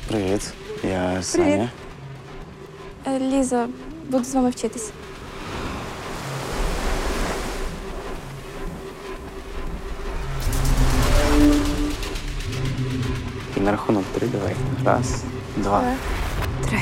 Привіт, я Саня. Ліза, буду з вами вчитись. І на рахунок 3 давай. Раз, два. Три.